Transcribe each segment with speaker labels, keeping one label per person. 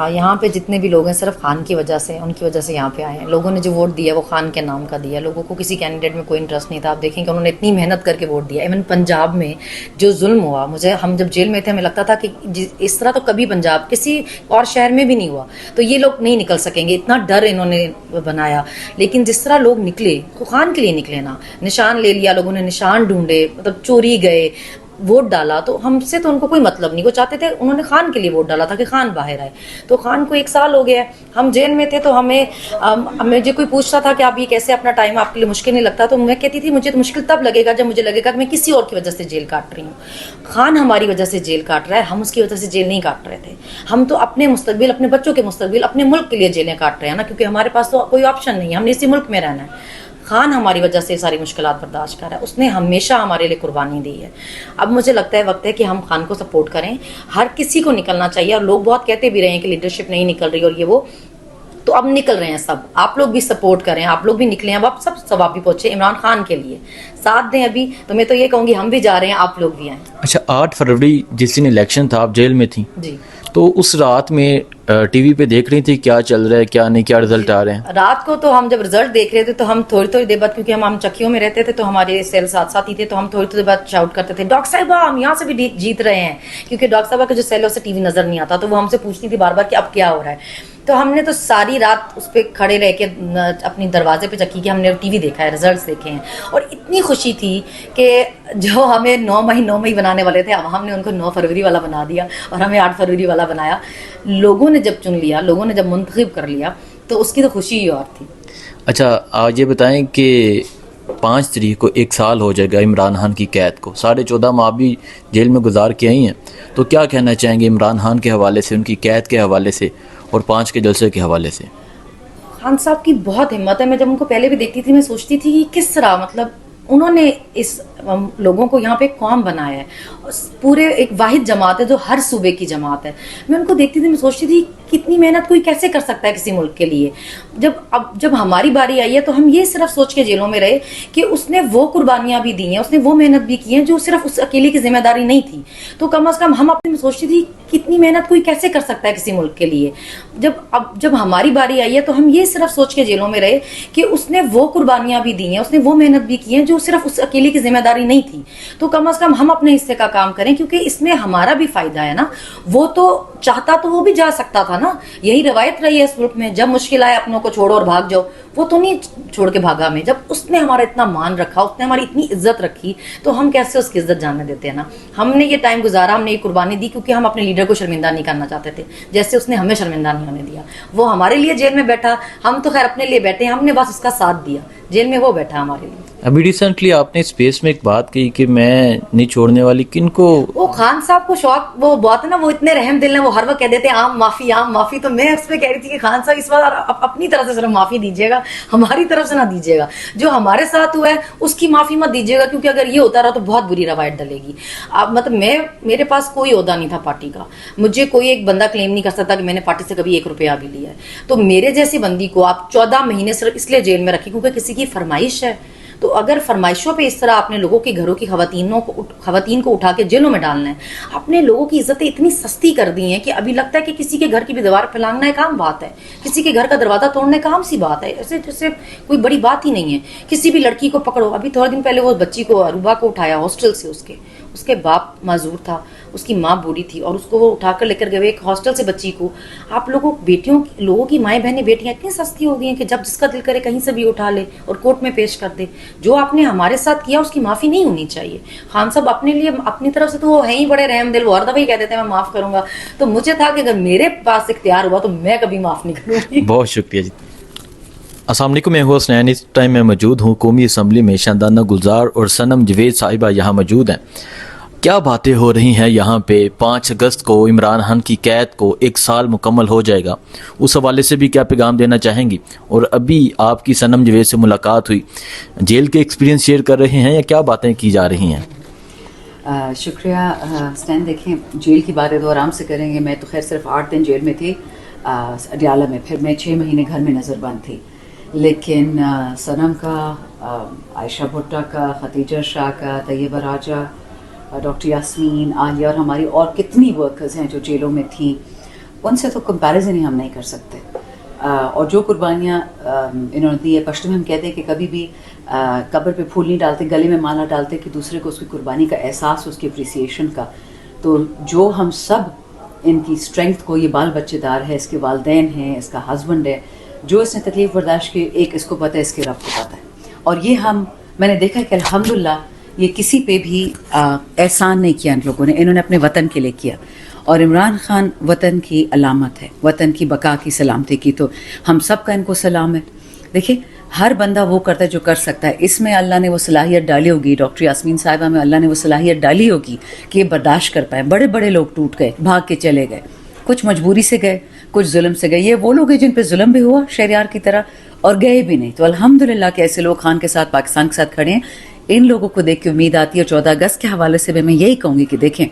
Speaker 1: یہاں پہ جتنے بھی لوگ ہیں صرف خان کی وجہ سے، ان کی وجہ سے یہاں پہ آئے ہیں. لوگوں نے جو ووٹ دیا وہ خان کے نام کا دیا، لوگوں کو کسی کینڈیڈیٹ میں کوئی انٹرسٹ نہیں تھا. آپ دیکھیں کہ انہوں نے اتنی محنت کر کے ووٹ دیا. ایون پنجاب میں جو ظلم ہوا، ہم جب جیل میں تھے ہمیں لگتا تھا کہ اس طرح تو کبھی پنجاب کسی اور شہر میں بھی نہیں ہوا، تو یہ لوگ نہیں نکل سکیں گے، اتنا ڈر انہوں نے بنایا. لیکن جس طرح لوگ نکلے، خان کے لیے نکلے نا، نشان لے لیا لوگوں نے، نشان ڈھونڈے، مطلب چوری گئے، ووٹ ڈالا. تو ہم سے تو ان کو کوئی مطلب نہیں، وہ چاہتے تھے، انہوں نے خان کے لیے ووٹ ڈالا تھا کہ خان باہر آئے. تو خان کو 1 سال ہو گیا ہے، ہم جیل میں تھے. تو ہمیں جو کوئی پوچھتا تھا کہ آپ یہ کیسے اپنا ٹائم آپ کے لیے مشکل نہیں لگتا، تو میں کہتی تھی مجھے تو مشکل تب لگے گا جب مجھے لگے گا کہ میں کسی اور کی وجہ سے جیل کاٹ رہی ہوں. خان ہماری وجہ سے جیل کاٹ رہا ہے، ہم اس کی وجہ سے جیل نہیں کاٹ رہے تھے. ہم تو اپنے مستقبل، اپنے بچوں کے مستقبل، اپنے ملک کے لیے جیلیں کاٹ رہے ہیں نا، کیونکہ ہمارے پاس تو کوئی آپشن نہیں ہے، ہم نے اسی ملک میں رہنا ہے. خان ہماری وجہ سے ساری مشکلات برداشت کر رہا ہے، اس نے ہمیشہ ہمارے لیے قربانی دی ہے. اب مجھے لگتا ہے وقت ہے کہ ہم خان کو سپورٹ کریں. ہر کسی کو نکلنا چاہیے، اور لوگ بہت کہتے بھی رہے ہیں کہ لیڈرشپ نہیں نکل رہی اور یہ وہ، تو اب نکل رہے ہیں سب. آپ لوگ بھی سپورٹ کریں، آپ لوگ بھی نکلیں. اب آپ سب ثواب بھی پہنچے عمران خان کے لیے، ساتھ دیں. ابھی تو میں تو یہ کہوں گی ہم بھی جا رہے ہیں، آپ لوگ بھی آئیں.
Speaker 2: اچھا، 8 فروری جس دن الیکشن تھا آپ جیل میں تھیں
Speaker 1: جی،
Speaker 2: تو اس رات میں ٹی وی پہ دیکھ رہی تھی کیا چل رہا ہے کیا نہیں، کیا رزلٹ آ رہے ہیں؟
Speaker 1: رات کو تو ہم جب رزلٹ دیکھ رہے تھے تو ہم تھوڑی دیر بعد، کیونکہ ہم چکیوں میں رہتے تھے تو ہمارے سیل ساتھ ساتھ ہی تھے، تو ہم تھوڑی دیر بعد شاؤٹ کرتے تھے ڈاکٹر صاحبہ ہم یہاں سے بھی جیت رہے ہیں، کیونکہ ڈاکٹر صاحبہ کا جو سیل ہے اسے ٹی وی نظر نہیں آتا، تو وہ ہم سے پوچھتی تھی بار بار کہ اب کیا ہو رہا ہے. تو ہم نے تو ساری رات اس پہ کھڑے رہ کے اپنی دروازے پہ چکی کہ ہم نے ٹی وی دیکھا ہے، رزلٹس دیکھے ہیں. اور اتنی خوشی تھی کہ جو ہمیں 9 مئی بنانے والے تھے، اب ہم نے ان کو 9 فروری والا بنا دیا اور ہمیں 8 فروری والا بنایا. لوگوں نے جب چن لیا، لوگوں نے جب منتخب کر لیا، تو اس کی تو خوشی ہی اور تھی.
Speaker 2: اچھا، آج یہ بتائیں کہ 5 تاریخ کو 1 سال ہو جائے گا عمران خان کی قید کو، 14.5 ماہ بھی جیل میں گزار کے آئی ہیں، تو کیا کہنا چاہیں گے عمران خان کے حوالے سے، ان کی قید کے حوالے سے اور 5 کے جلسے کے حوالے سے؟
Speaker 1: خان صاحب کی بہت ہمت ہے. میں جب ان کو پہلے بھی دیکھتی تھی میں سوچتی تھی کہ کس طرح، مطلب انہوں نے اس لوگوں کو یہاں پہ قوم بنایا ہے، پورے ایک واحد جماعت ہے جو ہر صوبے کی جماعت ہے. میں ان کو دیکھتی تھی میں سوچتی تھی کتنی محنت کوئی کیسے کر سکتا ہے کسی ملک کے لیے. جب ہماری باری آئی ہے تو ہم یہ صرف سوچ کے جیلوں میں رہے کہ اس نے وہ قربانیاں بھی دی ہیں، اس نے وہ محنت بھی کی ہیں جو صرف اس اکیلے کی ذمہ داری نہیں تھی. تو کم از کم ہم اپنے میں سوچتی تھی کتنی محنت کوئی کیسے کر سکتا ہے کسی ملک کے لیے. جب ہماری باری آئی ہے تو ہم یہ صرف سوچ کے جیلوں میں رہے کہ اس نے وہ قربانیاں بھی دی ہیں، اس نے وہ محنت بھی کی ہیں جو صرف اس اکیلے کی ذمہ داری نہیں تھی. تو کم از کم ہم اپنے حصے کا کام کریں، کیونکہ اس میں ہمارا بھی فائدہ ہے نا. وہ تو چاہتا تو وہ بھی جا سکتا تھا نا، یہی روایت رہی ہے اس ملک میں، جب مشکل آئے اپنوں کو چھوڑو اور بھاگ جاؤ. وہ تو نہیں چھوڑ کے بھاگا ہمیں. جب اس نے ہمارا اتنا مان رکھا، اس نے ہماری اتنی عزت رکھی، تو ہم کیسے اس کی عزت جاننے دیتے ہیں نا. ہم نے یہ ٹائم گزارا، ہم نے یہ قربانی دی کیونکہ ہم اپنے لیڈر کو شرمندہ نہیں کرنا چاہتے تھے، جیسے اس نے ہمیں شرمندہ نہیں ہونے دیا. وہ ہمارے لیے جیل میں بیٹھا، ہم تو خیر اپنے لیے بیٹھے، ہم نے بس اس کا ساتھ دیا. جیل میں وہ بیٹھا ہمارے لیے.
Speaker 2: ابھی ریسنٹلی آپ نے اسپیس میں ایک بات کہی کہ میں نہیں چھوڑنے والی، کن کو؟
Speaker 1: وہ خان صاحب کو شوق وہ بات ہے نا، وہ اتنے رحم دل ہیں، وہ ہر وقت کہہ دیتے ہیں عام معافی عام معافی. تو میں اس پہ کہہ رہی تھی کہ خان صاحب اس بار اپنی طرف سے صرف معافی دیجیے گا، ہماری طرف سے نہ دیجیے گا. جو ہمارے ساتھ ہوا ہے اس کی معافی مت دیجیے گا، کیونکہ اگر یہ ہوتا رہا تو بہت بری روایت ڈلے گی. مطلب میرے پاس کوئی عہدہ نہیں تھا پارٹی کا، مجھے کوئی ایک بندہ کلیم نہیں کر سکتا کہ میں نے پارٹی سے کبھی 1 روپیہ بھی لیا ہے. تو میرے جیسی بندی کو آپ 14 مہینے صرف اس لیے جیل میں رکھیں کیونکہ کسی کی فرمائش ہے. تو اگر فرمائشوں پہ اس طرح اپنے لوگوں کے گھروں کی خواتین کو اٹھا کے جیلوں میں ڈالنا ہے، اپنے لوگوں کی عزتیں اتنی سستی کر دی ہیں کہ ابھی لگتا ہے کہ کسی کے گھر کی بھی دیوار پھیلانا ایک عام بات ہے، کسی کے گھر کا دروازہ توڑنے کا عام سی بات ہے، ایسے جیسے کوئی بڑی بات ہی نہیں ہے. کسی بھی لڑکی کو پکڑو، ابھی تھوڑے دن پہلے وہ بچی کو اروبا کو اٹھایا ہاسٹل سے، اس کے باپ معذور تھا، اس کی ماں بوڑھی تھی، اور اس کو وہ اٹھا کر لے کر گئے ایک ہاسٹل سے بچی کو. آپ لوگوں کی مائیں بہنیں بیٹیاں اتنی سستی ہو گئی ہیں کہ جب جس کا دل کرے کہیں سے بھی اٹھا لے اور کورٹ میں پیش کر دے. جو آپ نے ہمارے ساتھ کیا اس کی معافی نہیں ہونی چاہیے. خان صاحب اپنے لیے اپنی طرف سے تو وہ ہیں ہی بڑے رحم دل، وہ ہر دفعہ ہی کہہ دیتے ہیں میں معاف کروں گا. تو مجھے تھا کہ اگر میرے پاس اختیار ہوا تو میں کبھی معاف نہیں کروں گی.
Speaker 2: بہت شکریہ جی. السلام علیکم، میں ہوں حسنین. اس ٹائم میں موجود ہوں قومی اسمبلی میں. شاندانہ گلزار اور صنم جوید صاحبہ یہاں موجود ہیں. کیا باتیں ہو رہی ہیں یہاں پہ؟ 5 اگست کو عمران خان کی قید کو 1 سال مکمل ہو جائے گا، اس حوالے سے بھی کیا پیغام دینا چاہیں گی؟ اور ابھی آپ کی صنم جوید سے ملاقات ہوئی، جیل کے ایکسپیرینس شیئر کر رہے ہیں یا کیا باتیں کی جا رہی ہیں؟
Speaker 3: شکریہ حسنین. دیکھیں، جیل کی باتیں تو آرام سے کریں گے. میں تو خیر صرف 8 دن جیل میں تھی. اڈیالہ میں. پھر میں 6 مہینے گھر میں نظر بند تھی. لیکن صنم کا، عائشہ بھٹا کا، خدیجہ شاہ کا، طیبہ راجہ، ڈاکٹر یاسمین، عالیہ اور ہماری اور کتنی ورکرز ہیں جو جیلوں میں تھیں، ان سے تو کمپیریزن ہی ہم نہیں کر سکتے. اور جو قربانیاں انہوں نے دی ہے، پشتو میں ہم کہتے ہیں کہ کبھی بھی قبر پہ پھول نہیں ڈالتے، گلے میں مالا ڈالتے کہ دوسرے کو اس کی قربانی کا احساس، اس کی اپریسیشن کا. تو جو ہم سب ان کی اسٹرینتھ کو، یہ بال بچے دار ہے، اس کے والدین ہیں، اس کا ہسبینڈ ہے، جو اس نے تکلیف برداشت کی، ایک اس کو پتہ ہے، اس کے رب کو پتہ ہے. اور یہ میں نے دیکھا کہ الحمدللہ یہ کسی پہ بھی احسان نہیں کیا ان لوگوں نے، انہوں نے اپنے وطن کے لیے کیا. اور عمران خان وطن کی علامت ہے، وطن کی بقا کی، سلامتی کی. تو ہم سب کا ان کو سلام ہے. دیکھیں ہر بندہ وہ کرتا ہے جو کر سکتا ہے. اس میں اللہ نے وہ صلاحیت ڈالی ہوگی، ڈاکٹر یاسمین صاحبہ میں اللہ نے وہ صلاحیت ڈالی ہوگی کہ یہ برداشت کر پائیں. بڑے بڑے لوگ ٹوٹ گئے، بھاگ کے چلے گئے، کچھ مجبوری سے گئے، کچھ ظلم سے گئے. یہ وہ لوگ ہیں جن پہ ظلم بھی ہوا شہریار کی طرح اور گئے بھی نہیں. تو الحمدللہ کہ ایسے لوگ خان کے ساتھ، پاکستان کے ساتھ کھڑے ہیں. ان لوگوں کو دیکھ کے امید آتی ہے. 14 اگست کے حوالے سے بھی میں یہی کہوں گی کہ دیکھیں،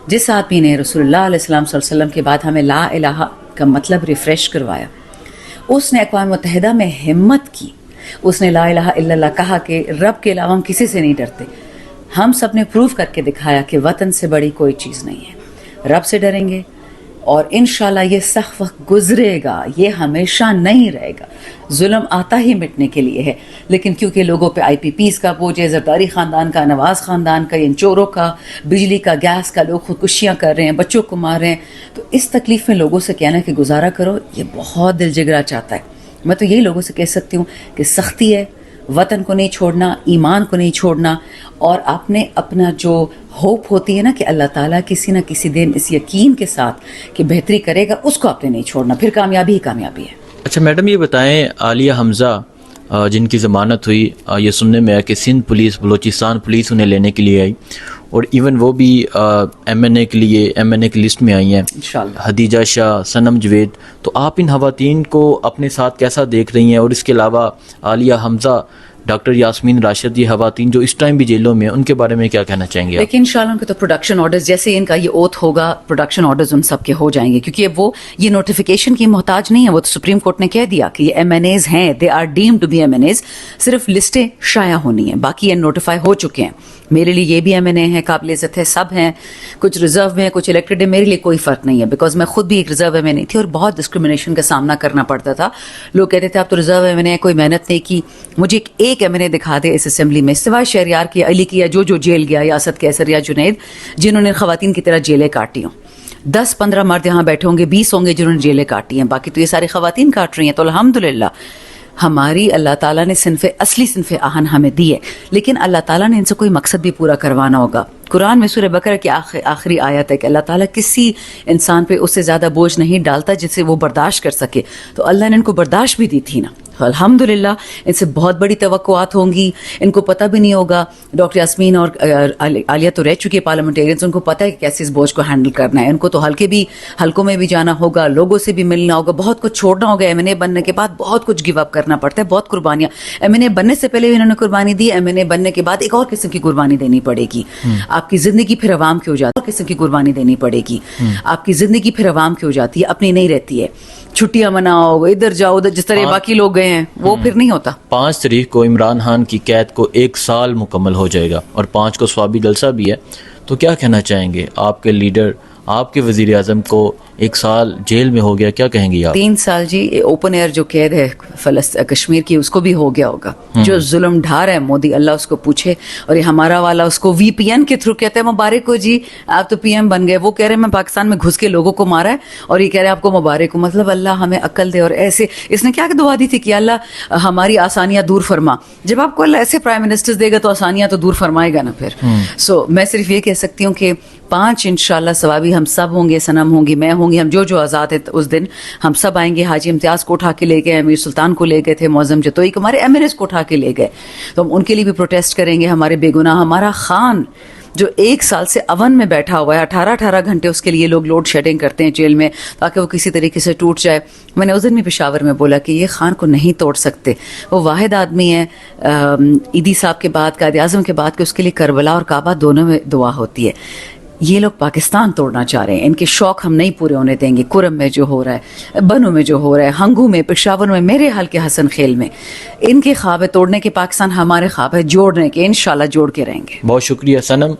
Speaker 3: جس آدمی نے رسول اللہ علیہ السلام صلی اللہ علیہ وسلم کے بعد ہمیں لا الہ کا مطلب ریفریش کروایا، اس نے اقوام متحدہ میں ہمت کی، اس نے لا الہ الا اللہ کہا کہ رب کے علاوہ ہم کسی سے نہیں ڈرتے. ہم سب نے پروف کر کے دکھایا کہ وطن سے بڑی کوئی چیز نہیں ہے. رب سے ڈریں گے اور انشاءاللہ یہ سخت وقت گزرے گا، یہ ہمیشہ نہیں رہے گا. ظلم آتا ہی مٹنے کے لیے ہے، لیکن کیونکہ لوگوں پہ آئی پی پیز کا بوجھ ہے، زرداری خاندان کا، نواز خاندان کا، ان چوروں کا، بجلی کا، گیس کا، لوگ خودکشیاں کر رہے ہیں، بچوں کو مار رہے ہیں. تو اس تکلیف میں لوگوں سے کہنا کہ گزارا کرو، یہ بہت دل جگرا چاہتا ہے. میں تو یہی لوگوں سے کہہ سکتی ہوں کہ سختی ہے، وطن کو نہیں چھوڑنا، ایمان کو نہیں چھوڑنا، اور آپ نے اپنا جو ہوپ ہوتی ہے نا کہ اللہ تعالیٰ کسی نہ کسی دن اس یقین کے ساتھ کہ بہتری کرے گا، اس کو آپ نے نہیں چھوڑنا. پھر کامیابی ہی کامیابی ہے.
Speaker 2: اچھا میڈم، یہ بتائیں، عالیہ حمزہ جن کی ضمانت ہوئی، یہ سننے میں آیا کہ سندھ پولیس، بلوچستان پولیس انہیں لینے کے لیے آئی، اور ایون وہ بھی ایم این اے کے لیے، ایم این اے کی لسٹ میں آئی ہیں
Speaker 3: انشاءاللہ.
Speaker 2: خدیجہ شاہ، صنم جوید. تو آپ ان خواتین کو اپنے ساتھ کیسا دیکھ رہی ہیں؟ اور اس کے علاوہ عالیہ حمزہ، ڈاکٹر یاسمین راشد، یہ خواتین جو اس ٹائم بھی جیلوں میں ہیں، ان کے بارے میں کیا کہنا چاہیں گے آپ؟
Speaker 3: لیکن انشاءاللہ ان کے تو پروڈکشن آرڈرز، جیسے ان کا یہ اوتھ ہوگا، پروڈکشن آرڈرز ان سب کے ہو جائیں گے، کیونکہ وہ یہ نوٹیفیکیشن کی محتاج نہیں ہے. وہ تو سپریم کورٹ نے کہہ دیا کہ یہ ایم این ایز ہیں، they are deemed to be M N As. صرف لسٹیں شائع ہونی ہیں، باقی یہ نوٹیفائی ہو چکے ہیں. میرے لیے یہ بھی ایم این اے ہیں، قابل عزت ہے، سب ہیں. کچھ ریزرو میں ہیں، کچھ الیکٹڈ ہیں. میرے لیے کوئی فرق نہیں ہے، بیکاز میں خود بھی ایک ریزرو ایم این اے تھی اور بہت ڈسکرمنیشن کا سامنا کرنا پڑتا تھا. لوگ کہتے تھے آپ تو ریزرو ایم این اے، کوئی محنت نہیں کی. مجھے ایک ایم این اے دکھا دے اس اسمبلی میں، سوائے شہریار کی، علی کی، یا جو جیل گیا، یا اسد کیسر یا جنید، جنہوں نے خواتین کی طرح جیلیں کاٹی ہوں. 10-15 مرد یہاں بیٹھے ہوں گے، 20 ہوں گے جنہوں نے جیلیں کاٹی ہیں. باقی تو یہ ساری خواتین کاٹ رہی ہیں. تو الحمدللہ ہماری اللہ تعالیٰ نے اصلی صنف آہن ہمیں دی ہے، لیکن اللہ تعالیٰ نے ان سے کوئی مقصد بھی پورا کروانا ہوگا. قرآن میں سورہ بقرہ کی آخری آیت ہے کہ اللہ تعالیٰ کسی انسان پہ اس سے زیادہ بوجھ نہیں ڈالتا جس سے وہ برداشت کر سکے. تو اللہ نے ان کو برداشت بھی دی تھی نا. الحمدللہ ان سے بہت بڑی توقعات ہوں گی. ان کو پتہ بھی نہیں ہوگا. ڈاکٹر یاسمین اور عالیہ تو رہ چکی ہے پارلیمنٹیرینز، ان کو پتہ ہے کہ کیسے اس بوجھ کو ہینڈل کرنا ہے. ان کو تو حلقوں میں بھی جانا ہوگا، لوگوں سے بھی ملنا ہوگا، بہت کچھ چھوڑنا ہوگا. ایم این اے بننے کے بعد بہت کچھ گیو اپ کرنا پڑتا ہے، بہت قربانیاں. ایم این اے بننے سے پہلے بھی انہوں نے قربانی دی، ایم این اے بننے کے بعد ایک اور قسم کی قربانی دینی پڑے گی. آپ کی زندگی پھر عوام کی ہو جاتی ہے، اور قسم کی قربانی دینی پڑے گی. آپ کی زندگی پھر عوام کی ہو جاتی ہے، اپنی نہیں رہتی ہے. چھٹیاں مناؤ، ادھر جاؤ ادھر، جس طرح باقی لوگ گئے ہیں وہ پھر نہیں ہوتا.
Speaker 2: 5 تاریخ کو عمران خان کی قید کو 1 سال مکمل ہو جائے گا، اور 5 کو ثوابی جلسہ بھی ہے. تو کیا کہنا چاہیں گے؟ آپ کے لیڈر، آپ کے وزیر اعظم کو 1 سال جیل میں ہو گیا، کیا کہیں گی آپ؟
Speaker 3: 3 سال جی اوپن ایئر جو قید ہے کشمیر کی، اس کو بھی ہو گیا ہوگا. جو ظلم ڈھا رہا ہے مودی، اللہ اس کو پوچھے. اور یہ ہمارا والا اس کو وی پی این کے تھرو کہتے ہیں مبارک ہو جی، آپ تو پی ایم بن گئے. وہ کہہ رہے ہیں میں پاکستان میں گھس کے لوگوں کو مارا ہے، اور یہ کہہ رہے ہیں آپ کو مبارک ہو. مطلب اللہ ہمیں عقل دے. اور ایسے اس نے کیا دعا دی تھی کہ اللہ ہماری آسانیاں دور فرما. جب آپ کو اللہ ایسے پرائم منسٹر دے گا تو آسانیاں تو دور فرمائے گا نا پھر. سو میں صرف یہ کہہ سکتی ہوں کہ 5 انشاءاللہ ثوابی ہم سب ہوں گے، صنم ہوں گی، میں ہوں گی، ہم جو آزاد ہے اس دن ہم سب آئیں گے. حاجی امتیاز کو اٹھا کے لے گئے، امیر سلطان کو لے گئے تھے، معظم جتوئی کو، ہمارے ایم این ایز کو اٹھا کے لے گئے. تو ہم ان کے لیے بھی پروٹیسٹ کریں گے. ہمارے بے گناہ ہمارا خان جو 1 سال سے اون میں بیٹھا ہوا ہے، 18 گھنٹے اس کے لیے لوگ لوڈ شیڈنگ کرتے ہیں جیل میں تاکہ وہ کسی طریقے سے ٹوٹ جائے. میں نے اس دن بھی پشاور میں بولا کہ یہ خان کو نہیں توڑ سکتے. وہ واحد آدمی ہے ایدی صاحب کے بعد، قائد اعظم کے بعد، کہ اس کے لیے کربلا اور کعبہ دونوں میں دعا ہوتی ہے. یہ لوگ پاکستان توڑنا چاہ رہے ہیں. ان کے شوق ہم نہیں پورے ہونے دیں گے. کرم میں جو ہو رہا ہے, بنو میں جو ہو رہا ہے, ہنگو میں, پشاور میں, میرے حال کے حسن خیل میں, ان کے خواب ہے توڑنے کے پاکستان, ہمارے خواب ہے جوڑنے کے. انشاءاللہ جوڑ کے رہیں گے.
Speaker 2: بہت شکریہ صنم.